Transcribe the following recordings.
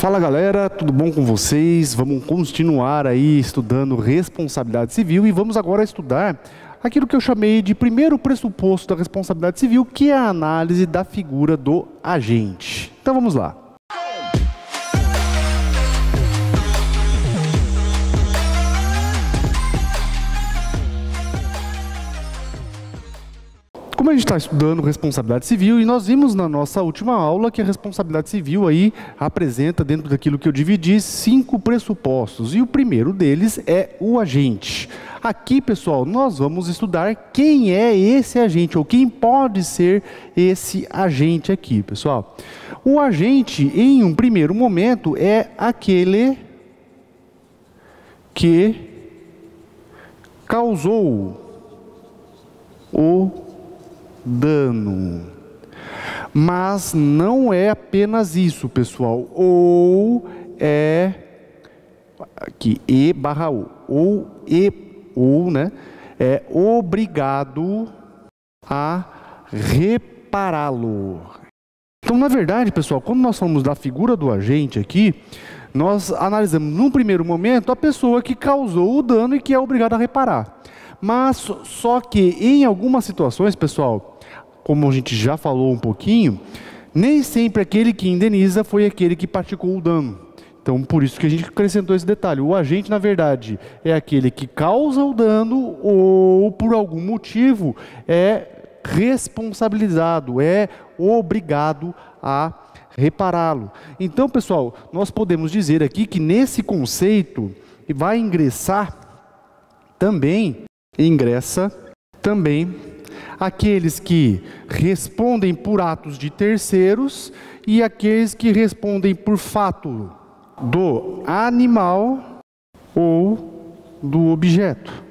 Fala galera, tudo bom com vocês? Vamos continuar aí estudando responsabilidade civil e vamos agora estudar aquilo que eu chamei de primeiro pressuposto da responsabilidade civil, que é a análise da figura do agente. Então vamos lá. Como a gente está estudando responsabilidade civil, e nós vimos na nossa última aula que a responsabilidade civil aí apresenta, dentro daquilo que eu dividi, 5 pressupostos. E o primeiro deles é o agente. Aqui, pessoal, nós vamos estudar quem é esse agente, ou quem pode ser esse agente aqui, pessoal. O agente, em um primeiro momento, é aquele que causou o dano. Mas não é apenas isso, pessoal. Ou é aqui ou, né, é obrigado a repará-lo. Então, na verdade, pessoal, quando nós falamos da figura do agente aqui, nós analisamos num primeiro momento a pessoa que causou o dano e que é obrigada a reparar. Mas só que em algumas situações, pessoal, como a gente já falou um pouquinho, nem sempre aquele que indeniza foi aquele que praticou o dano. Então, por isso que a gente acrescentou esse detalhe. O agente, na verdade, é aquele que causa o dano ou, por algum motivo, é responsabilizado, é obrigado a repará-lo. Então, pessoal, nós podemos dizer aqui que nesse conceito vai ingressa também aqueles que respondem por atos de terceiros e aqueles que respondem por fato do animal ou do objeto.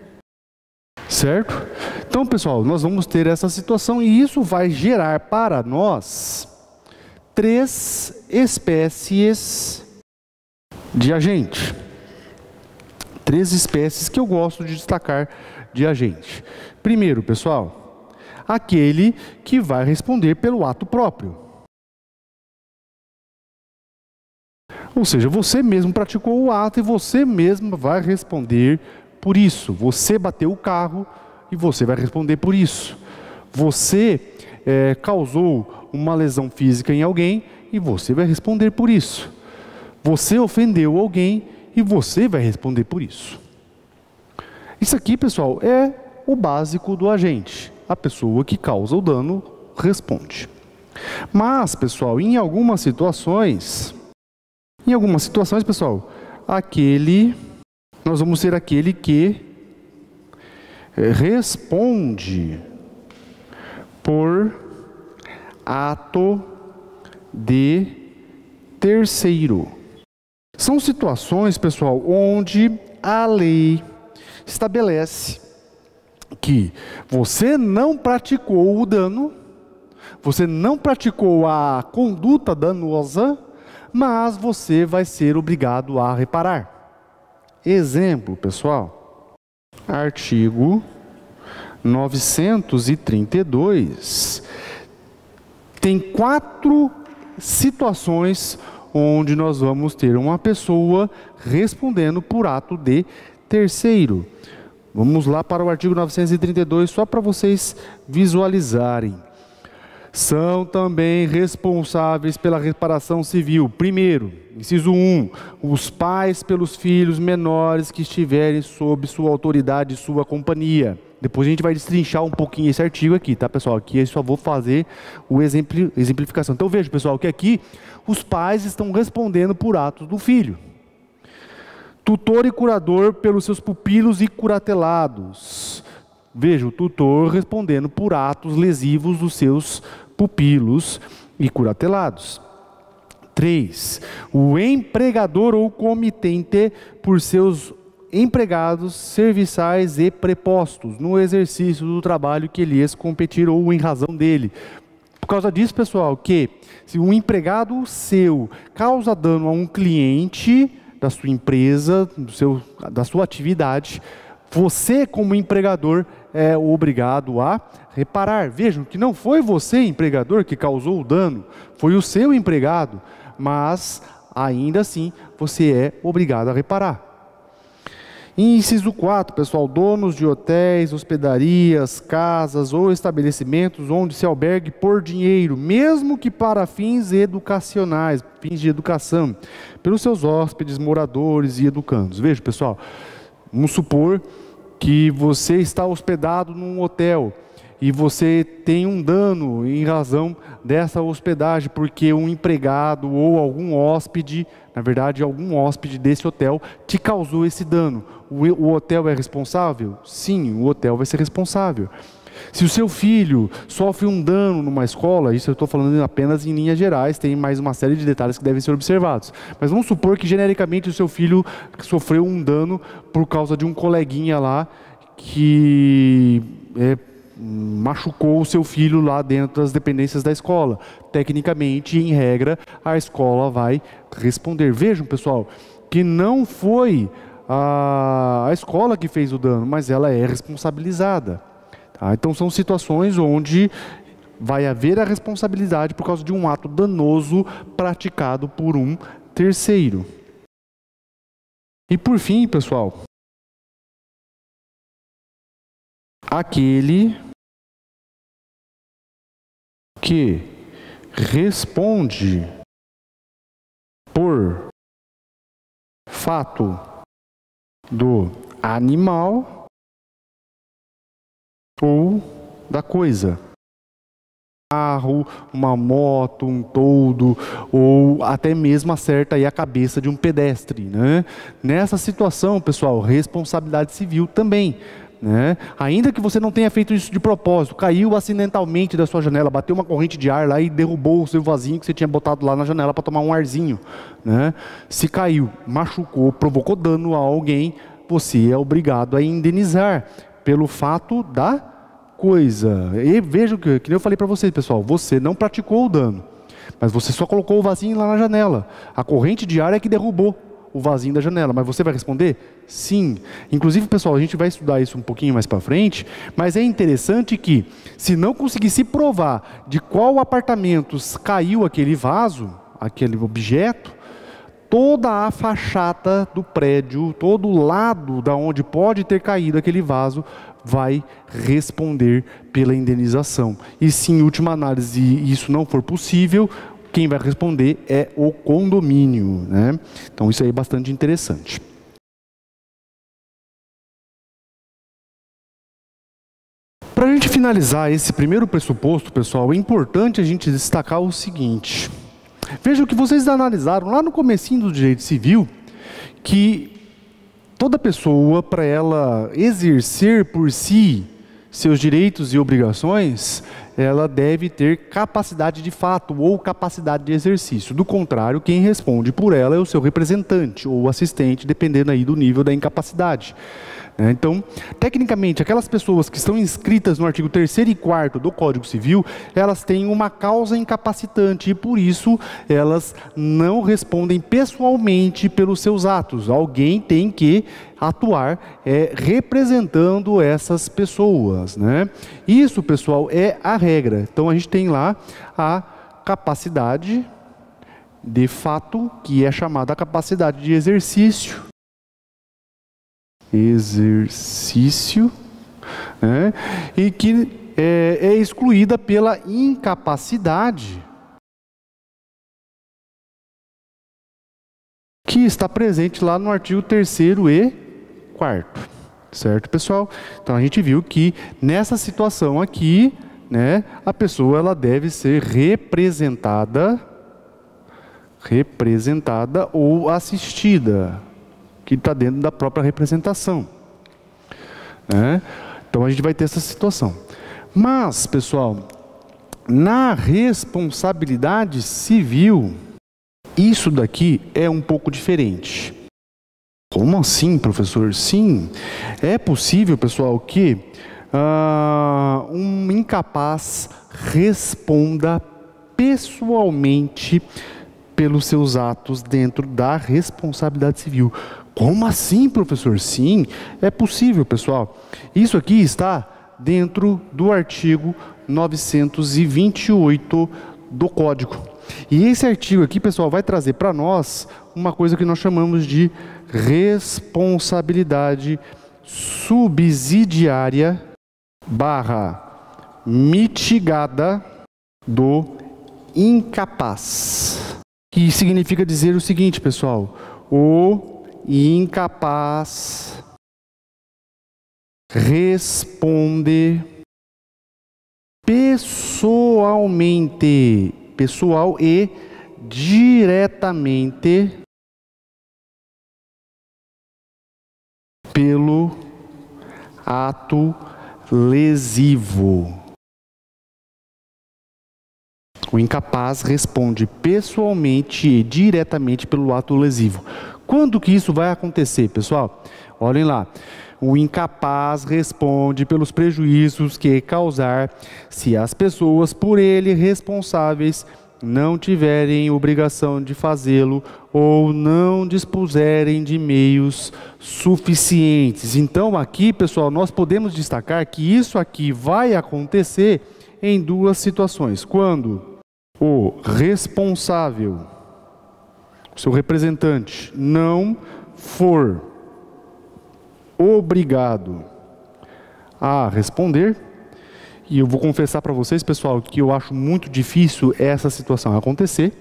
Certo? Então, pessoal, nós vamos ter essa situação e isso vai gerar para nós 3 espécies de agente. 3 espécies que eu gosto de destacar de agente. Primeiro, pessoal, aquele que vai responder pelo ato próprio. Ou seja, você mesmo praticou o ato e você mesmo vai responder por isso. Você bateu o carro e você vai responder por isso. Você causou uma lesão física em alguém e você vai responder por isso. Você ofendeu alguém e você vai responder por isso. Isso aqui, pessoal, é o básico do agente. A pessoa que causa o dano responde. Mas, pessoal, em algumas situações, pessoal, nós vamos ter aquele que responde por ato de terceiro. São situações, pessoal, onde a lei estabelece que você não praticou o dano, você não praticou a conduta danosa, mas você vai ser obrigado a reparar. Exemplo, pessoal, artigo 932 tem 4 situações onde nós vamos ter uma pessoa respondendo por ato de terceiro. Vamos lá para o artigo 932, só para vocês visualizarem. São também responsáveis pela reparação civil. Primeiro, inciso 1, os pais pelos filhos menores que estiverem sob sua autoridade e sua companhia. Depois a gente vai destrinchar um pouquinho esse artigo aqui, tá, pessoal? Aqui eu só vou fazer o exemplificação. Então veja, pessoal, que aqui os pais estão respondendo por atos do filho. Tutor e curador pelos seus pupilos e curatelados. Veja, o tutor respondendo por atos lesivos dos seus pupilos e curatelados. 3. O empregador ou comitente por seus empregados serviçais e prepostos no exercício do trabalho que lhes competir ou em razão dele. Por causa disso, pessoal, que se um empregado seu causa dano a um cliente da sua empresa, da sua atividade, você como empregador é obrigado a reparar. Vejam que não foi você, empregador, que causou o dano, foi o seu empregado, mas ainda assim você é obrigado a reparar. Inciso 4, pessoal, donos de hotéis, hospedarias, casas ou estabelecimentos onde se albergue por dinheiro, mesmo que para fins educacionais, fins de educação, pelos seus hóspedes, moradores e educandos. Veja, pessoal, vamos supor que você está hospedado num hotel e você tem um dano em razão dessa hospedagem, porque um empregado ou algum hóspede, na verdade, algum hóspede desse hotel te causou esse dano. O hotel é responsável? Sim, o hotel vai ser responsável. Se o seu filho sofre um dano numa escola, isso eu estou falando apenas em linhas gerais, tem mais uma série de detalhes que devem ser observados. Mas vamos supor que genericamente o seu filho sofreu um dano por causa de um coleguinha lá que machucou o seu filho lá dentro das dependências da escola. Tecnicamente, em regra, a escola vai responder. Vejam, pessoal, que não foi a escola que fez o dano, mas ela é responsabilizada. Tá? Então, são situações onde vai haver a responsabilidade por causa de um ato danoso praticado por um terceiro. E por fim, pessoal, aquele que responde por fato do animal ou da coisa. Um carro, uma moto, um toldo, ou até mesmo acerta aí a cabeça de um pedestre, né? Nessa situação, pessoal, responsabilidade civil também. Né? Ainda que você não tenha feito isso de propósito, caiu acidentalmente da sua janela, bateu uma corrente de ar lá e derrubou o seu vasinho que você tinha botado lá na janela para tomar um arzinho, né? Se caiu, machucou, provocou dano a alguém, você é obrigado a indenizar pelo fato da coisa. E vejam que eu falei para vocês, pessoal, você não praticou o dano, mas você só colocou o vasinho lá na janela. A corrente de ar é que derrubou o vasinho da janela, mas você vai responder? Sim. Inclusive, pessoal, a gente vai estudar isso um pouquinho mais para frente, mas é interessante que, se não conseguir se provar de qual apartamento caiu aquele vaso, aquele objeto, toda a fachada do prédio, todo o lado da onde pode ter caído aquele vaso, vai responder pela indenização. E se, em última análise, isso não for possível, quem vai responder é o condomínio, né? Então isso aí é bastante interessante. Para a gente finalizar esse primeiro pressuposto, pessoal, é importante a gente destacar o seguinte. Vejam que vocês analisaram lá no comecinho do direito civil que toda pessoa, para ela exercer por si seus direitos e obrigações, ela deve ter capacidade de fato ou capacidade de exercício. Do contrário, quem responde por ela é o seu representante ou assistente, dependendo aí do nível da incapacidade. Então, tecnicamente, aquelas pessoas que estão inscritas no artigo 3º e 4º do Código Civil, elas têm uma causa incapacitante e, por isso, elas não respondem pessoalmente pelos seus atos. Alguém tem que atuar representando essas pessoas, né? Isso, pessoal, é a regra. Então, a gente tem lá a capacidade de fato, que é chamada capacidade de exercício, né? E que é excluída pela incapacidade que está presente lá no artigo 3º e 4º, certo, pessoal? Então a gente viu que nessa situação aqui, né, a pessoa ela deve ser representada ou assistida, que está dentro da própria representação, né? Então a gente vai ter essa situação. Mas, pessoal, na responsabilidade civil, isso daqui é um pouco diferente. Como assim, professor? Sim, é possível, pessoal, que um incapaz responda pessoalmente pelos seus atos dentro da responsabilidade civil. Como assim, professor? Sim, é possível, pessoal. Isso aqui está dentro do artigo 928 do Código. E esse artigo aqui, pessoal, vai trazer para nós uma coisa que nós chamamos de responsabilidade subsidiária / mitigada do incapaz. Que significa dizer o seguinte, pessoal: o incapaz responde pessoalmente, pessoal e diretamente pelo ato lesivo. O incapaz responde pessoalmente e diretamente pelo ato lesivo. Quando que isso vai acontecer, pessoal? Olhem lá. O incapaz responde pelos prejuízos que causar se as pessoas por ele responsáveis não tiverem obrigação de fazê-lo ou não dispuserem de meios suficientes. Então aqui, pessoal, nós podemos destacar que isso aqui vai acontecer em duas situações. Quando o responsável, o seu representante, não for obrigado a responder. E eu vou confessar para vocês, pessoal, que eu acho muito difícil essa situação acontecer.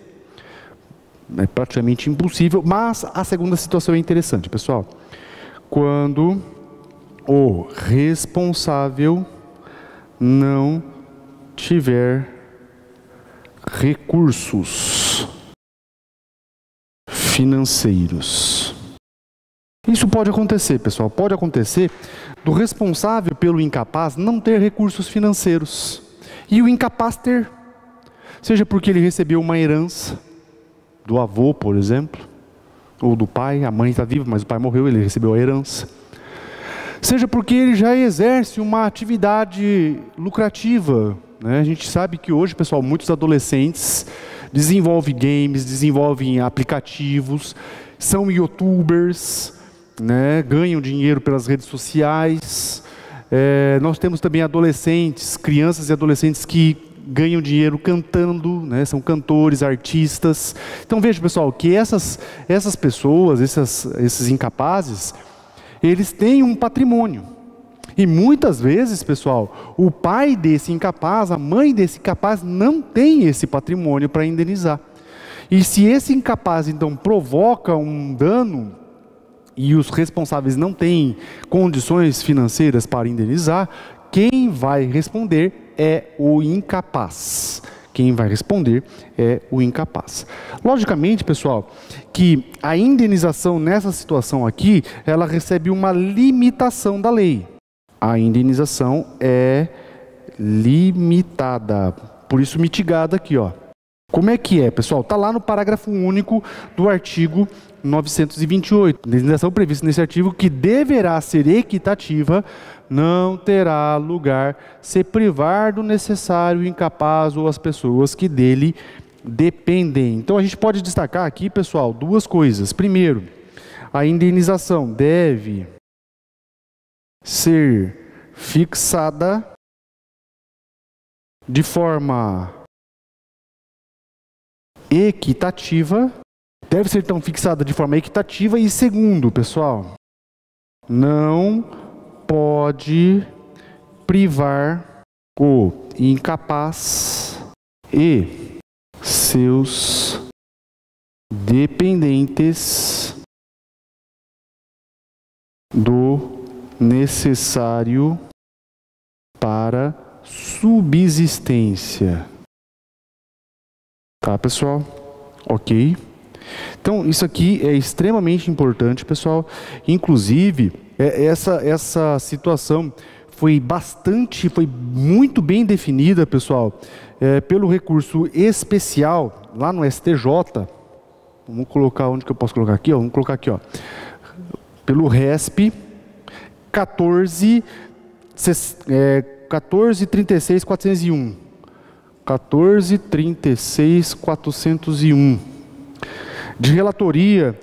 É praticamente impossível, mas a segunda situação é interessante, pessoal. Quando o responsável não tiver recursos financeiros. Isso pode acontecer, pessoal, pode acontecer do responsável pelo incapaz não ter recursos financeiros e o incapaz ter, seja porque ele recebeu uma herança do avô, por exemplo, ou do pai. A mãe está viva, mas o pai morreu, ele recebeu a herança. Seja porque ele já exerce uma atividade lucrativa, né? A gente sabe que hoje, pessoal, muitos adolescentes desenvolvem games, desenvolvem aplicativos, são youtubers, né? Ganham dinheiro pelas redes sociais. Nós temos também adolescentes, crianças e adolescentes que ganham dinheiro cantando, né? São cantores, artistas. Então veja, pessoal, que essas pessoas, esses incapazes, eles têm um patrimônio. E muitas vezes, pessoal, o pai desse incapaz, a mãe desse incapaz não tem esse patrimônio para indenizar. E se esse incapaz então provoca um dano e os responsáveis não têm condições financeiras para indenizar, quem vai responder é o incapaz. Quem vai responder é o incapaz. Logicamente, pessoal, que a indenização nessa situação aqui, ela recebe uma limitação da lei. A indenização é limitada, por isso mitigada aqui, ó. Como é que é, pessoal? Está lá no parágrafo único do artigo 928. A indenização prevista nesse artigo, que deverá ser equitativa, não terá lugar se privar do necessário o incapaz ou as pessoas que dele dependem. Então a gente pode destacar aqui, pessoal, duas coisas. Primeiro, a indenização deve ser fixada de forma equitativa. Deve ser então fixada de forma equitativa. E segundo, pessoal, não pode privar o incapaz e seus dependentes do necessário para subsistência. Tá, pessoal? Ok. Então, isso aqui é extremamente importante, pessoal. Inclusive, essa situação foi muito bem definida, pessoal, pelo recurso especial lá no STJ. Vamos colocar, onde que eu posso colocar aqui? Ó, vamos colocar aqui, ó. Pelo RESP 14.36.401. 14.36.401. De relatoria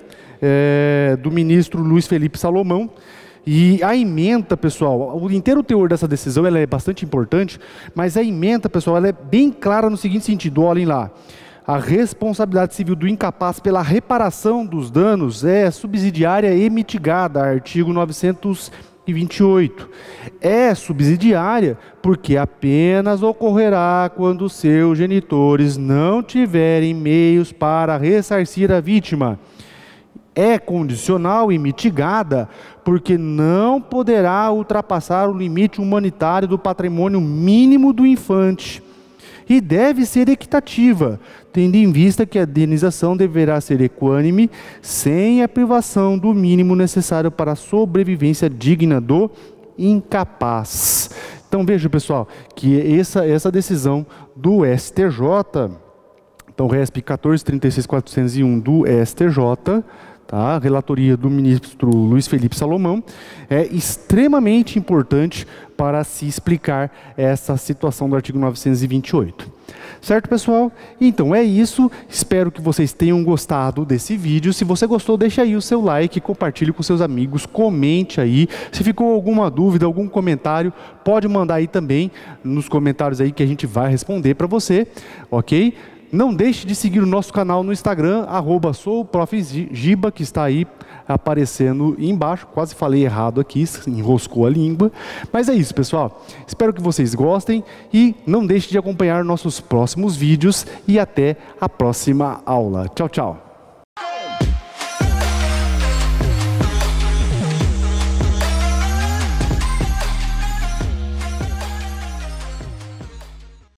do ministro Luiz Felipe Salomão. E a ementa, pessoal, o inteiro teor dessa decisão ela é bastante importante, mas a ementa, pessoal, ela é bem clara no seguinte sentido, olhem lá. a responsabilidade civil do incapaz pela reparação dos danos é subsidiária e mitigada, artigo 928. É subsidiária porque apenas ocorrerá quando seus genitores não tiverem meios para ressarcir a vítima. É condicional e mitigada porque não poderá ultrapassar o limite humanitário do patrimônio mínimo do infante. E deve ser equitativa, tendo em vista que a indenização deverá ser equânime, sem a privação do mínimo necessário para a sobrevivência digna do incapaz. Então veja, pessoal, que essa decisão do STJ, então RESP 14.36.401 do STJ, tá? Relatoria do ministro Luiz Felipe Salomão, é extremamente importante para se explicar essa situação do artigo 928. Certo, pessoal? Então é isso. Espero que vocês tenham gostado desse vídeo. Se você gostou, deixa aí o seu like, compartilhe com seus amigos, comente aí. Se ficou alguma dúvida, algum comentário, pode mandar aí também nos comentários aí que a gente vai responder para você, ok? Não deixe de seguir o nosso canal no Instagram, @souprofgiba, que está aí aparecendo embaixo. Quase falei errado aqui, enroscou a língua. Mas é isso, pessoal. Espero que vocês gostem e não deixe de acompanhar nossos próximos vídeos e até a próxima aula. Tchau, tchau.